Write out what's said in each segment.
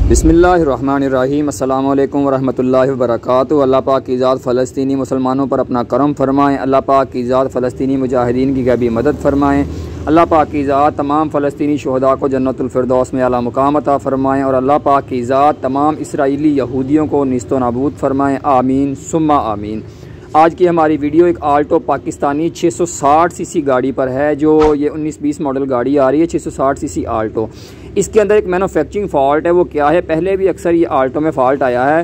बिस्मिल्लाहिर्रहमानिर्रहीम। अस्सलाम वालेकुम वरहमतुल्लाहि वबरकातुहू। अल्लाह पाक की ज़ात फ़लस्तीनी मुसलमानों पर अपना करम फ़रमाएँ। अल्लाह पाक की ज़ात फ़लस्तीनी मुजाहिदीन की गैबी मदद फ़रमाएँ। अल्लाह पाक की ज़ात तमाम फ़लस्तीनी शुहदा को जन्नतुल फ़िरदौस में आला मुकाम अता फ़रमाएँ और अल्लाह पाक की ज़ात तमाम इसराइली यहूदियों को निस्तो नाबूद फ़रमाएँ। आमीन सुम्मा आमीन। आज की हमारी वीडियो एक आल्टो पाकिस्तानी 660 सीसी गाड़ी पर है। जो ये 19-20 मॉडल गाड़ी आ रही है 660 सीसी आल्टो। इसके अंदर एक मैन्युफैक्चरिंग फ़ॉल्ट है। वो क्या है, पहले भी अक्सर ये आल्टो में फ़ॉल्ट आया है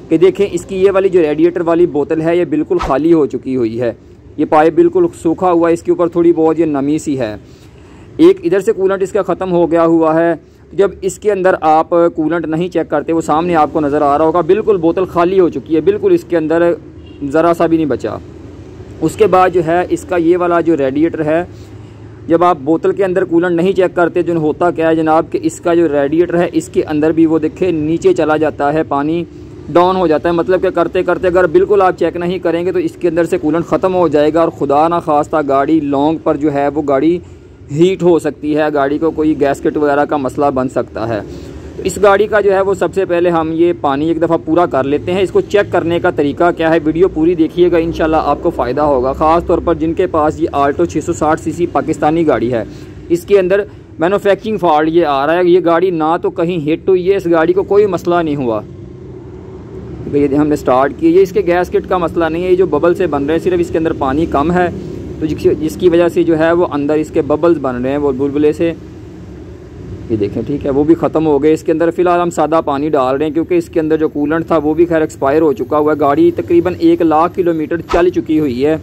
कि देखें इसकी ये वाली जो रेडिएटर वाली बोतल है ये बिल्कुल खाली हो चुकी हुई है। ये पाइप बिल्कुल सूखा हुआ है, इसके ऊपर थोड़ी बहुत ये नमी सी है। एक इधर से कूलेंट इसका ख़त्म हो गया हुआ है। जब इसके अंदर आप कूलेंट नहीं चेक करते, वो सामने आपको नज़र आ रहा होगा, बिल्कुल बोतल खाली हो चुकी है, बिल्कुल इसके अंदर ज़रा सा भी नहीं बचा। उसके बाद जो है इसका ये वाला जो रेडिएटर है, जब आप बोतल के अंदर कूलेंट नहीं चेक करते जो होता क्या है जनाब कि इसका जो रेडिएटर है इसके अंदर भी वो देखे नीचे चला जाता है, पानी डाउन हो जाता है। मतलब कि करते करते अगर बिल्कुल आप चेक नहीं करेंगे तो इसके अंदर से कूलेंट ख़त्म हो जाएगा और खुदा ना खास्ता गाड़ी लॉन्ग पर जो है वो गाड़ी हीट हो सकती है, गाड़ी को कोई गैसकेट वगैरह का मसला बन सकता है। तो इस गाड़ी का जो है वो सबसे पहले हम ये पानी एक दफ़ा पूरा कर लेते हैं। इसको चेक करने का तरीका क्या है, वीडियो पूरी देखिएगा, इंशाल्लाह आपको फ़ायदा होगा। ख़ास तौर पर जिनके पास ये आल्टो 660 सीसी पाकिस्तानी गाड़ी है, इसके अंदर मैन्युफैक्चरिंग फॉल्ट ये आ रहा है। ये गाड़ी ना तो कहीं हिट हुई है, इस गाड़ी को कोई मसला नहीं हुआ। ये हमने स्टार्ट की, ये इसके गैस किट का मसला नहीं है, ये जो बबल से बन रहे हैं सिर्फ इसके अंदर पानी कम है तो जिसकी वजह से जो है वो अंदर इसके बबल्स बन रहे हैं वो बुलबुले से। ये देखें, ठीक है, वो भी ख़त्म हो गए। इसके अंदर फ़िलहाल हम सादा पानी डाल रहे हैं क्योंकि इसके अंदर जो कूलेंट था वो भी खैर एक्सपायर हो चुका हुआ है। गाड़ी तकरीबन 1 लाख किलोमीटर चल चुकी हुई है।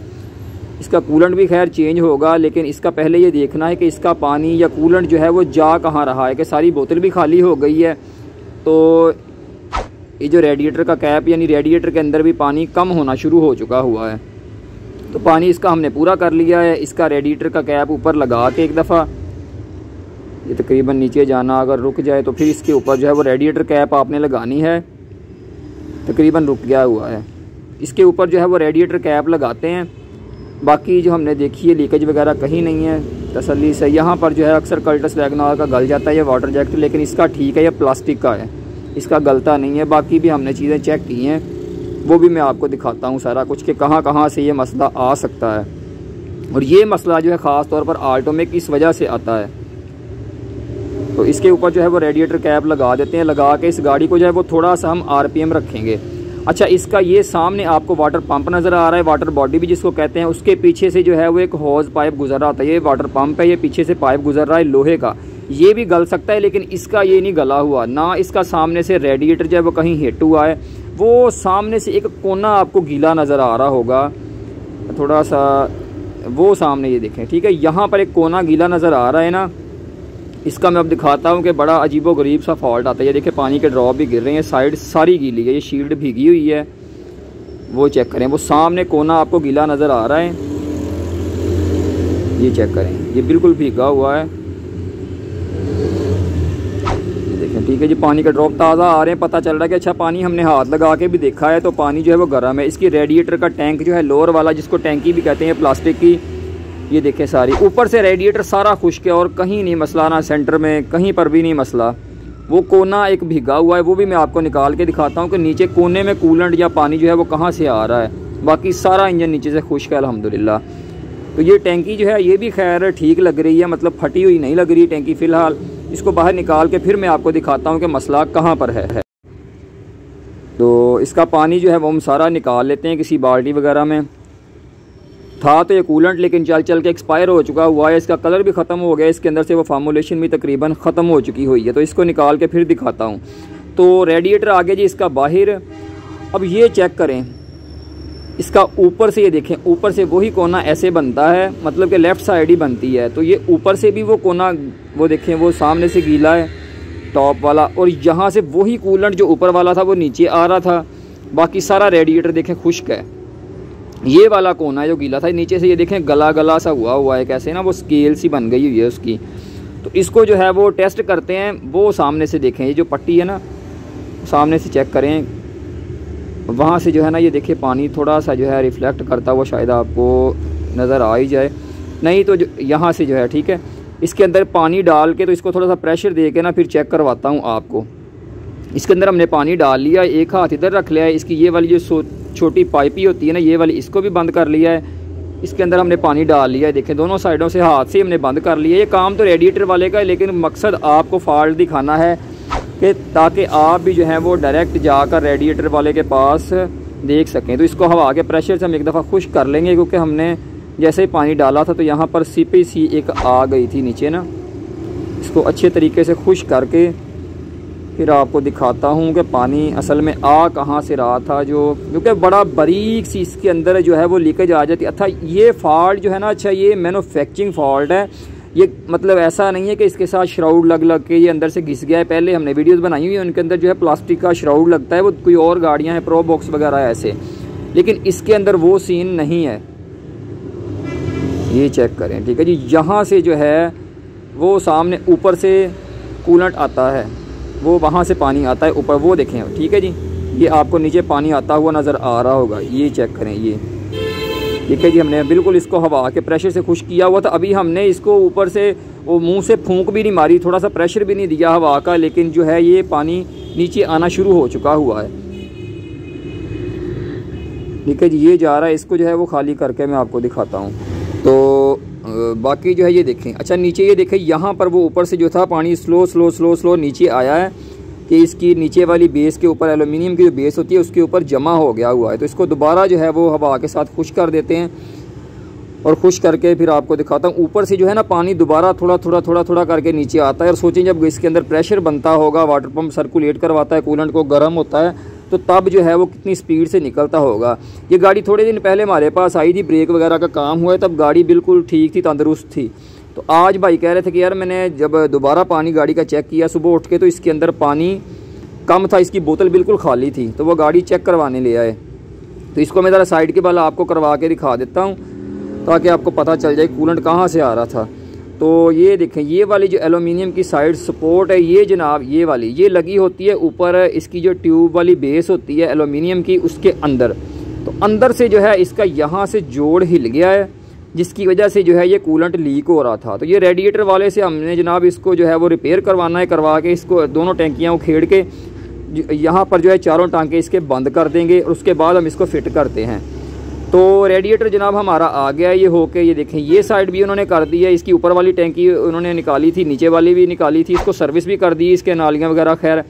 इसका कूलेंट भी खैर चेंज होगा, लेकिन इसका पहले ये देखना है कि इसका पानी या कूलेंट जो है वो जा कहाँ रहा है, कि सारी बोतल भी खाली हो गई है। तो ये जो रेडिएटर का कैप यानी रेडिएटर के अंदर भी पानी कम होना शुरू हो चुका हुआ है। तो पानी इसका हमने पूरा कर लिया है। इसका रेडिएटर का कैप ऊपर लगा के एक दफ़ा ये तकरीबन नीचे जाना अगर रुक जाए तो फिर इसके ऊपर जो है वो रेडिएटर कैप आपने लगानी है। तकरीबन रुक गया हुआ है, इसके ऊपर जो है वो रेडिएटर कैप लगाते हैं। बाकी जो हमने देखी है लीकेज वगैरह कहीं नहीं है, तसल्ली से। यहाँ पर जो है अक्सर कल्टस वैगनआर का गल जाता है ये वाटर जैकेट, लेकिन इसका ठीक है, ये प्लास्टिक का है, इसका गलता नहीं है। बाकी भी हमने चीज़ें चेक की हैं, वो भी मैं आपको दिखाता हूँ सारा कुछ कि कहाँ कहाँ से ये मसला आ सकता है। और ये मसला जो है ख़ास तौर पर आल्टो में किस वजह से आता है। तो इसके ऊपर जो है वो रेडिएटर कैप लगा देते हैं। लगा के इस गाड़ी को जो है वो थोड़ा सा हम आरपीएम रखेंगे। अच्छा, इसका ये सामने आपको वाटर पंप नज़र आ रहा है, वाटर बॉडी भी जिसको कहते हैं। उसके पीछे से जो है वो एक हॉज पाइप गुजर रहा था, ये वाटर पंप है, ये पीछे से पाइप गुजर रहा है लोहे का। ये भी गल सकता है, लेकिन इसका ये नहीं गला हुआ ना। इसका सामने से रेडिएटर जो है वो कहीं हिट हुआ है। वो सामने से एक कोना आपको गीला नज़र आ रहा होगा थोड़ा सा, वो सामने ये देखें, ठीक है, यहाँ पर एक कोना गीला नज़र आ रहा है ना। इसका मैं अब दिखाता हूँ कि बड़ा अजीबो गरीब सा फॉल्ट आता है। ये देखिए पानी के ड्रॉप भी गिर रहे हैं, साइड सारी गीली है, ये शील्ड भीगी हुई है, वो चेक करें। वो सामने कोना आपको गीला नज़र आ रहा है, ये चेक करें, ये बिल्कुल भीगा हुआ है। ये देखें, ठीक है जी, पानी के ड्रॉप ताज़ा आ रहे हैं, पता चल रहा है कि अच्छा पानी हमने हाथ लगा के भी देखा है तो पानी जो है वो गर्म है। इसकी रेडिएटर का टैंक जो है लोअर वाला, जिसको टैंकी भी कहते हैं प्लास्टिक की, ये देखें सारी ऊपर से रेडिएटर सारा खुश्क है और कहीं नहीं मसला, ना सेंटर में कहीं पर भी नहीं मसला। वो कोना एक भीगा हुआ है, वो भी मैं आपको निकाल के दिखाता हूँ कि नीचे कोने में कूलेंट या पानी जो है वो कहाँ से आ रहा है। बाकी सारा इंजन नीचे से खुश्क है अल्हम्दुलिल्लाह। तो ये टैंकी जो है ये भी खैर ठीक लग रही है, मतलब फटी हुई नहीं लग रही टैंकी फ़िलहाल। इसको बाहर निकाल के फिर मैं आपको दिखाता हूँ कि मसला कहाँ पर है। तो इसका पानी जो है वो हम सारा निकाल लेते हैं किसी बाल्टी वगैरह में। था तो ये कूलेंट, लेकिन चल चल के एक्सपायर हो चुका हुआ है, इसका कलर भी ख़त्म हो गया, इसके अंदर से वो फार्मूलेशन भी तकरीबन ख़त्म हो चुकी हुई है। तो इसको निकाल के फिर दिखाता हूँ। तो रेडिएटर आगे जी इसका बाहर। अब ये चेक करें, इसका ऊपर से ये देखें, ऊपर से वही कोना ऐसे बनता है, मतलब कि लेफ़्ट साइड ही बनती है। तो ये ऊपर से भी वो कोना, वो देखें, वो सामने से गीला है टॉप वाला, और यहाँ से वही कूलेंट जो ऊपर वाला था वो नीचे आ रहा था। बाकी सारा रेडिएटर देखें खुश्क है। ये वाला कोना है जो गीला था, नीचे से ये देखें गला गला सा हुआ है, कैसे ना वो स्केल सी बन गई हुई है उसकी। तो इसको जो है वो टेस्ट करते हैं। वो सामने से देखें, ये जो पट्टी है ना सामने से चेक करें, वहाँ से जो है ना ये देखिए पानी थोड़ा सा जो है रिफ्लेक्ट करता हुआ शायद आपको नज़र आ ही जाए, नहीं तो यहाँ से जो है, ठीक है, इसके अंदर पानी डाल के तो इसको थोड़ा सा प्रेशर दे के ना फिर चेक करवाता हूँ आपको। इसके अंदर हमने पानी डाल लिया, एक हाथ इधर रख लिया है, इसकी ये वाली जो छोटी पाइपी होती है ना, ये वाली, इसको भी बंद कर लिया है। इसके अंदर हमने पानी डाल लिया है, देखें दोनों साइडों से हाथ से हमने बंद कर लिया है। ये काम तो रेडिएटर वाले का है, लेकिन मकसद आपको फॉल्ट दिखाना है कि ताकि आप भी जो है वो डायरेक्ट जाकर रेडिएटर वाले के पास देख सकें। तो इसको हवा के प्रेशर से हम एक दफ़ा खुश्क कर लेंगे, क्योंकि हमने जैसे ही पानी डाला था तो यहाँ पर सिपी सी एक आ गई थी नीचे ना। इसको अच्छे तरीके से खुश्क करके फिर आपको दिखाता हूँ कि पानी असल में आ कहाँ से रहा था, जो क्योंकि बड़ा बारीक सी इसके अंदर जो है वो लीकेज आ जाती है। अच्छा ये फॉल्ट जो है ना, अच्छा ये मैन्युफैक्चरिंग फॉल्ट है, ये मतलब ऐसा नहीं है कि इसके साथ श्राउड लग के ये अंदर से घिस गया है। पहले हमने वीडियोस बनाई हुई है, उनके अंदर जो है प्लास्टिक का श्राउड लगता है, वो कोई और गाड़ियाँ हैं प्रो बॉक्स वगैरह ऐसे, लेकिन इसके अंदर वो सीन नहीं है। ये चेक करें, ठीक है जी। यहाँ से जो है वो सामने ऊपर से कूलेंट आता है, वो वहाँ से पानी आता है ऊपर, वो देखें, ठीक है जी। ये आपको नीचे पानी आता हुआ नज़र आ रहा होगा, ये चेक करें, ये ठीक है जी। हमने बिल्कुल इसको हवा के प्रेशर से खुश किया हुआ था। अभी हमने इसको ऊपर से वो मुंह से फूंक भी नहीं मारी, थोड़ा सा प्रेशर भी नहीं दिया हवा का, लेकिन जो है ये पानी नीचे आना शुरू हो चुका हुआ है, ठीक है जी। ये जा रहा है, इसको जो है वो खाली करके मैं आपको दिखाता हूँ। तो बाकी जो है ये देखें, अच्छा नीचे ये देखें, यहाँ पर वो ऊपर से जो था पानी स्लो नीचे आया है कि इसकी नीचे वाली बेस के ऊपर, एलुमिनियम की जो बेस होती है उसके ऊपर जमा हो गया हुआ है। तो इसको दोबारा जो है वो हवा के साथ खुश कर देते हैं, और खुश करके फिर आपको दिखाता हूँ। ऊपर से जो है ना पानी दोबारा थोड़ा करके नीचे आता है। और सोचें जब इसके अंदर प्रेशर बनता होगा, वाटर पम्प सर्कुलेट करवाता है, कूलेंट को गर्म होता है, तो तब जो है वो कितनी स्पीड से निकलता होगा। ये गाड़ी थोड़े दिन पहले हमारे पास आई थी, ब्रेक वगैरह का काम हुआ है, तब गाड़ी बिल्कुल ठीक थी, तंदुरुस्त थी। तो आज भाई कह रहे थे कि यार मैंने जब दोबारा पानी गाड़ी का चेक किया सुबह उठ के, तो इसके अंदर पानी कम था, इसकी बोतल बिल्कुल खाली थी। तो वो गाड़ी चेक करवाने ले आए। तो इसको मैं ज़रा साइड के वाला आपको करवा के दिखा देता हूँ, ताकि आपको पता चल जाए कूलेंट कहाँ से आ रहा था। तो ये देखें, ये वाली जो एलुमिनियम की साइड सपोर्ट है, ये जनाब ये वाली ये लगी होती है ऊपर, इसकी जो ट्यूब वाली बेस होती है एलुमिनियम की, उसके अंदर। तो अंदर से जो है इसका यहाँ से जोड़ हिल गया है, जिसकी वजह से जो है ये कूलेंट लीक हो रहा था। तो ये रेडिएटर वाले से हमने जनाब इसको जो है वो रिपेयर करवाना है, करवा के इसको दोनों टैंकियाँ उखेड़ के यहाँ पर जो है चारों टांके इसके बंद कर देंगे, और उसके बाद हम इसको फिट करते हैं। तो रेडिएटर जनाब हमारा आ गया ये होके, ये देखें ये साइड भी उन्होंने कर दी है, इसकी ऊपर वाली टैंकी उन्होंने निकाली थी, नीचे वाली भी निकाली थी, इसको सर्विस भी कर दी, इसके नालियाँ वगैरह खैर,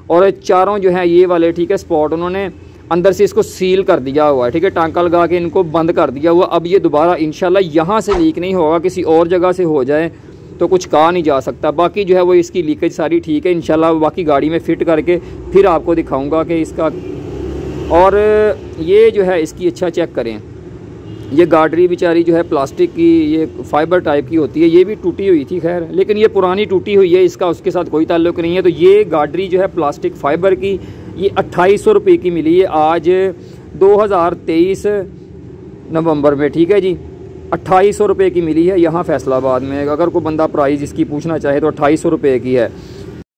और चारों जो है ये वाले ठीक है स्पॉट उन्होंने अंदर से इसको सील कर दिया हुआ है, ठीक है, टांका लगा के इनको बंद कर दिया हुआ। अब ये दोबारा इंशाल्लाह यहाँ से लीक नहीं होगा, किसी और जगह से हो जाए तो कुछ कहा नहीं जा सकता। बाकी जो है वो इसकी लीकेज सारी ठीक है इंशाल्लाह, बाकी गाड़ी में फ़िट करके फिर आपको दिखाऊंगा कि इसका। और ये जो है इसकी अच्छा चेक करें, ये गाडरी बेचारी जो है प्लास्टिक की, ये फाइबर टाइप की होती है, ये भी टूटी हुई थी खैर, लेकिन ये पुरानी टूटी हुई है, इसका उसके साथ कोई ताल्लुक नहीं है। तो ये गाडरी जो है प्लास्टिक फाइबर की, ये 2800 रुपये की मिली है आज 2023 नवंबर में, ठीक है जी। 2800 रुपये की मिली है यहाँ फैसलाबाद में। अगर कोई बंदा प्राइस इसकी पूछना चाहे तो 2800 रुपये की है।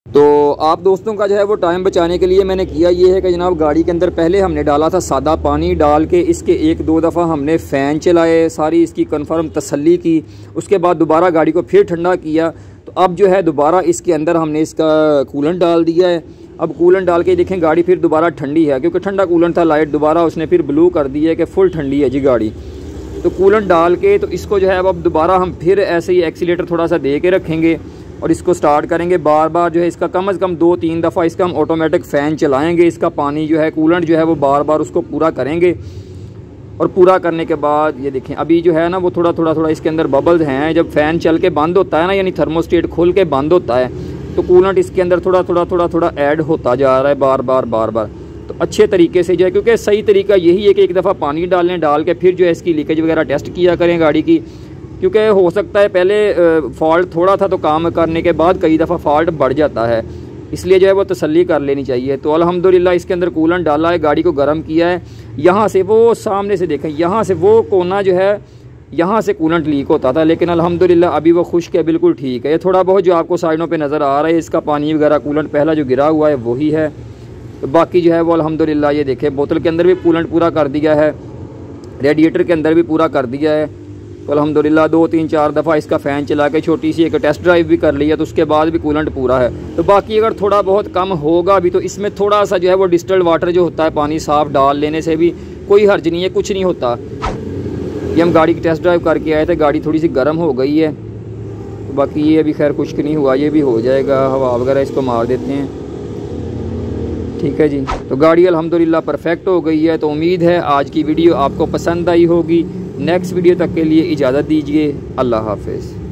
तो आप दोस्तों का जो है वो टाइम बचाने के लिए मैंने किया ये है कि जनाब गाड़ी के अंदर पहले हमने डाला था सादा पानी, डाल के इसके 1-2 दफ़ा हमने फ़ैन चलाए, सारी इसकी कंफर्म तसल्ली की, उसके बाद दोबारा गाड़ी को फिर ठंडा किया। तो अब जो है दोबारा इसके अंदर हमने इसका कूलेंट डाल दिया है। अब कूलेंट डाल के देखें गाड़ी फिर दोबारा ठंडी है, क्योंकि ठंडा कूलेंट था लाइट, दोबारा उसने फिर ब्लू कर दिया है कि फुल ठंडी है जी गाड़ी। तो कूलेंट डाल के तो इसको जो है अब दोबारा हम फिर ऐसे ही एक्सीलेटर थोड़ा सा दे के रखेंगे और इसको स्टार्ट करेंगे। बार बार जो है इसका कम से कम 2-3 दफ़ा इसका हम ऑटोमेटिक फ़ैन चलाएंगे, इसका पानी जो है कूलेंट जो है वो बार बार उसको पूरा करेंगे। और पूरा करने के बाद ये देखें अभी जो है ना वो थोड़ा इसके अंदर बबल्स हैं। जब फ़ैन चल के बंद होता है ना, यानी थर्मोस्टेट खुल के बंद होता है, तो कूलेंट इसके अंदर थोड़ा ऐड होता जा रहा है बार बार। तो अच्छे तरीके से जो है, क्योंकि सही तरीका यही है कि एक दफ़ा पानी डाल के फिर जो है इसकी लीकेज वगैरह टेस्ट किया करें गाड़ी की, क्योंकि हो सकता है पहले फॉल्ट थोड़ा था तो काम करने के बाद कई दफ़ा फॉल्ट बढ़ जाता है, इसलिए जो है वो तसल्ली कर लेनी चाहिए। तो अल्हम्दुलिल्लाह इसके अंदर कूलेंट डाला है, गाड़ी को गर्म किया है। यहाँ से वो सामने से देखें, यहाँ से वो कोना जो है यहाँ से कूलेंट लीक होता था, लेकिन अल्हम्दुलिल्लाह अभी वो खुश्क है, बिल्कुल ठीक है। ये थोड़ा बहुत जो आपको साइडों पे नज़र आ रहा है इसका पानी वगैरह कूलेंट पहला जो गिरा हुआ है वही है। तो बाकी जो है वो अल्हम्दुलिल्लाह ये देखें बोतल के अंदर भी कूलेंट पूरा कर दिया है, रेडिएटर के अंदर भी पूरा कर दिया है। तो अल्हम्दुलिल्लाह 2-3-4 दफ़ा इसका फ़ैन चला के छोटी सी एक टेस्ट ड्राइव भी कर लिया, तो उसके बाद भी कूलेंट पूरा है। तो बाकी अगर थोड़ा बहुत कम होगा भी तो इसमें थोड़ा सा जो है वो डिस्टिल्ड वाटर जो होता है पानी साफ़ डाल लेने से भी कोई हर्ज नहीं है, कुछ नहीं होता। ये हम गाड़ी की टेस्ट ड्राइव करके आए थे, गाड़ी थोड़ी सी गर्म हो गई है, तो बाकी ये अभी खैर खुश्क नहीं हुआ, ये भी हो जाएगा, हवा वगैरह इसको मार देते हैं। ठीक है जी, तो गाड़ी अल्हम्दुलिल्लाह परफेक्ट हो गई है। तो उम्मीद है आज की वीडियो आपको पसंद आई होगी। नेक्स्ट वीडियो तक के लिए इजाज़त दीजिए। अल्लाह हाफ़िज़।